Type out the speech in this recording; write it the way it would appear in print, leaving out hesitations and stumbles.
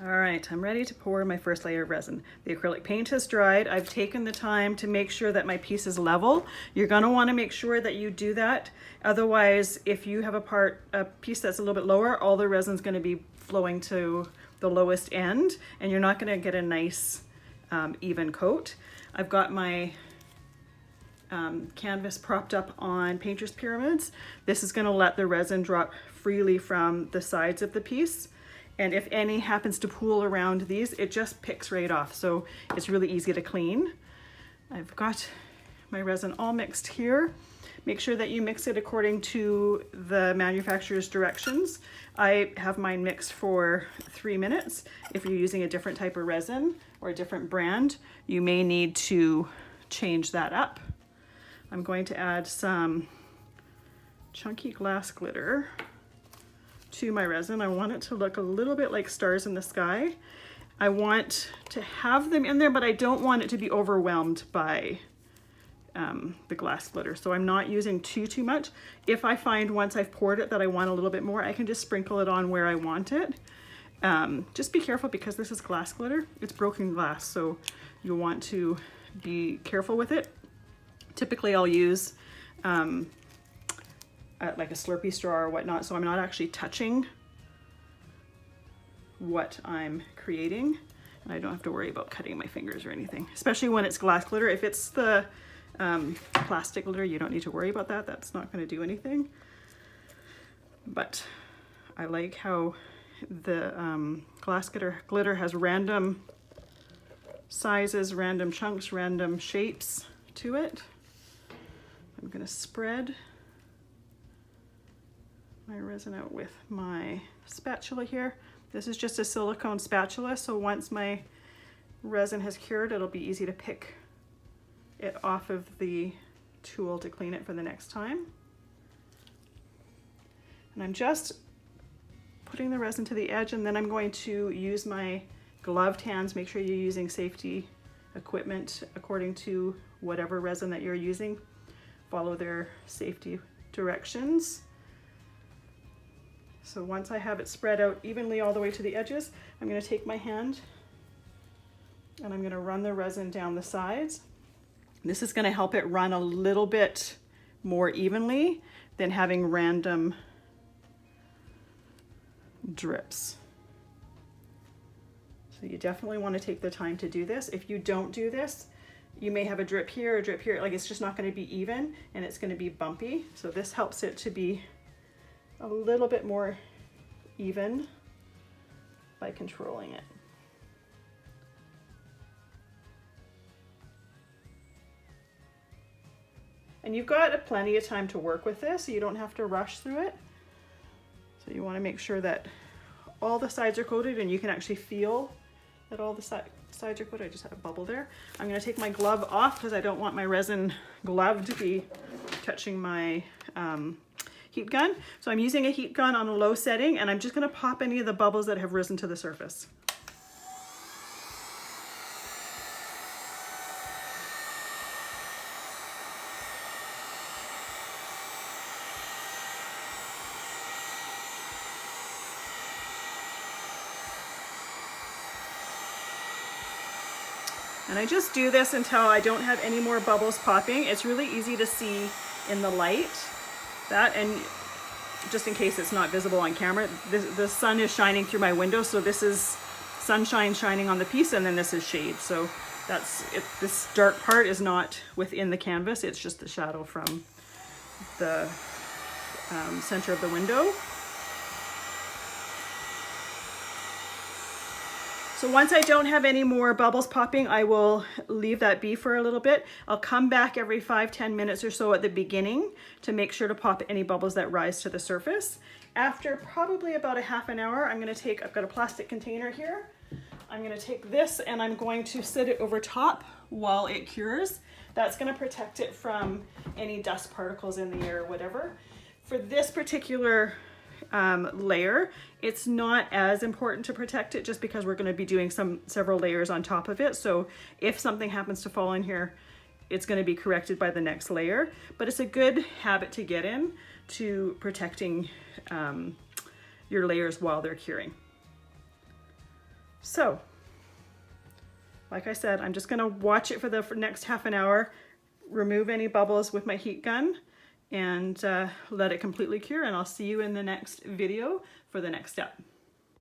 All right, I'm ready to pour my first layer of resin. The acrylic paint has dried. I've taken the time to make sure that my piece is level. You're gonna wanna make sure that you do that. Otherwise, if you have a piece that's a little bit lower, all the resin's gonna be flowing to the lowest end and you're not gonna get a nice even coat. I've got my canvas propped up on painter's pyramids. This is gonna let the resin drop freely from the sides of the piece. And if any happens to pool around these, it just picks right off. So it's really easy to clean. I've got my resin all mixed here. Make sure that you mix it according to the manufacturer's directions. I have mine mixed for 3 minutes. If you're using a different type of resin or a different brand, you may need to change that up. I'm going to add some chunky glass glitter to my resin. I want it to look a little bit like stars in the sky. I want to have them in there, but I don't want it to be overwhelmed by the glass glitter. So I'm not using too much. If I find once I've poured it that I want a little bit more, I can just sprinkle it on where I want it. Just be careful because this is glass glitter. It's broken glass, so you'll want to be careful with it. Typically I'll use like a Slurpee straw or whatnot, so I'm not actually touching what I'm creating, and I don't have to worry about cutting my fingers or anything, especially when it's glass glitter. If it's the plastic glitter, you don't need to worry about that. That's not going to do anything. But I like how the glass glitter has random sizes, random chunks, random shapes to it. I'm going to spread my resin out with my spatula here. This is just a silicone spatula, so once my resin has cured, it'll be easy to pick it off of the tool to clean it for the next time. And I'm just putting the resin to the edge, and then I'm going to use my gloved hands. Make sure you're using safety equipment according to whatever resin that you're using. Follow their safety directions. So once I have it spread out evenly all the way to the edges, I'm going to take my hand and I'm going to run the resin down the sides. This is going to help it run a little bit more evenly than having random drips. So you definitely want to take the time to do this. If you don't do this, you may have a drip here, like it's just not going to be even and it's going to be bumpy. So this helps it to be a little bit more even by controlling it. And you've got plenty of time to work with this, so you don't have to rush through it. So you want to make sure that all the sides are coated and you can actually feel that all the sides are coated. I just had a bubble there. I'm going to take my glove off because I don't want my resin glove to be touching my heat gun. So I'm using a heat gun on a low setting, and I'm just going to pop any of the bubbles that have risen to the surface. And I just do this until I don't have any more bubbles popping. It's really easy to see in the light. That, and just in case it's not visible on camera, the sun is shining through my window, so this is sunshine shining on the piece, and then this is shade. So that's it. This dark part is not within the canvas, it's just the shadow from the center of the window. So once I don't have any more bubbles popping, I will leave that be for a little bit. I'll come back every 5-10 minutes or so at the beginning to make sure to pop any bubbles that rise to the surface. After probably about a half an hour, I've got a plastic container here. I'm gonna take this and I'm going to sit it over top while it cures. That's gonna protect it from any dust particles in the air or whatever. For this particular layer, it's not as important to protect it just because we're going to be doing several layers on top of it. So if something happens to fall in here, it's going to be corrected by the next layer. But it's a good habit to get in to protecting your layers while they're curing. So, like I said, I'm just gonna watch it for the next half an hour, remove any bubbles with my heat gun, and let it completely cure, and I'll see you in the next video for the next step.